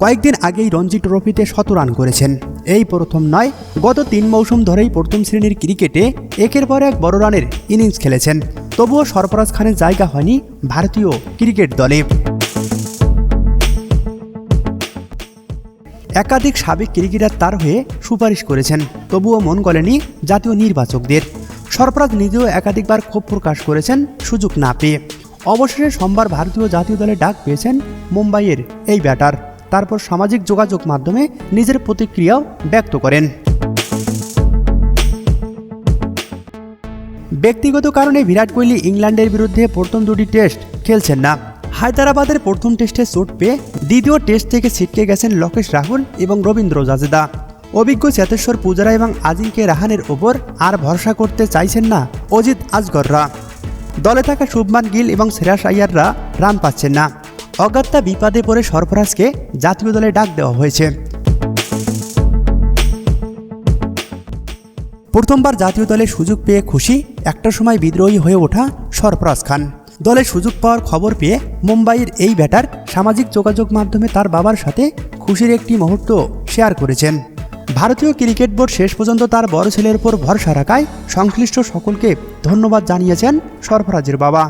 কয়েকদিন আগেই রঞ্জি ট্রফিতে ১৭ রান করেছেন। এই প্রথম নয়, গত ৩ মৌসুম ধরেই প্রথম শ্রেণীর ক্রিকেটে একের পর এক বড় রানের ইনিংস খেলেছেন। তবুও সরফরাজ খানের জায়গা হয়নি ভারতীয় ক্রিকেট দলে। একাধিক সাবেক ক্রিকেটার তার হয়ে সুপারিশ করেছেন, তবুও মন গলেনি জাতীয় নির্বাচকদের। সরফরাজ নিজেও একাধিকবার ক্ষোভ প্রকাশ করেছেন সুযোগ না পেয়ে। অবশেষে সোমবার ভারতীয় জাতীয় দলে ডাক পেয়েছেন মুম্বাইয়ের এই ব্যাটার। তারপর সামাজিক যোগাযোগ মাধ্যমে নিজের প্রতিক্রিয়াও ব্যক্ত করেন। ব্যক্তিগত কারণে বিরাট কোহলি ইংল্যান্ডের বিরুদ্ধে প্রথম 2টি টেস্ট খেলছেন না। হায়দরাবাদের প্রথম টেস্টে চোট পেয়ে দ্বিতীয় টেস্ট থেকে ছিটকে গেছেন লোকেশ রাহুল এবং রবীন্দ্র জাদেজা। অভিজ্ঞ চেতেশ্বর পূজারা এবং আজিঙ্কে রাহানের ওপর আর ভরসা করতে চাইছেন না অজিত আজগররা। দলে থাকা শুভমান গিল এবং শ্রেয়াস আইয়াররা রান পাচ্ছেন না। অগত্যা বিপাদে পড়ে সরফরাজকে জাতীয় দলে ডাক দেওয়া হয়েছে। প্রথমবার জাতীয় দলে সুযোগ পেয়ে খুশি, একটা সময় বিদ্রোহী হয়ে ওঠা সরফরাজ খান। দলে সুযোগ পাওয়ার খবর পেয়ে মুম্বাইয়ের এই ব্যাটার সামাজিক যোগাযোগ মাধ্যমে তার বাবার সাথে খুশির একটি মুহূর্ত শেয়ার করেছেন। ভারতীয় ক্রিকেট বোর্ড শেষ পর্যন্ত তার বড় ছেলের উপর ভরসা রাখায় সংশ্লিষ্ট সকলকে ধন্যবাদ জানিয়েছেন সরফরাজের বাবা।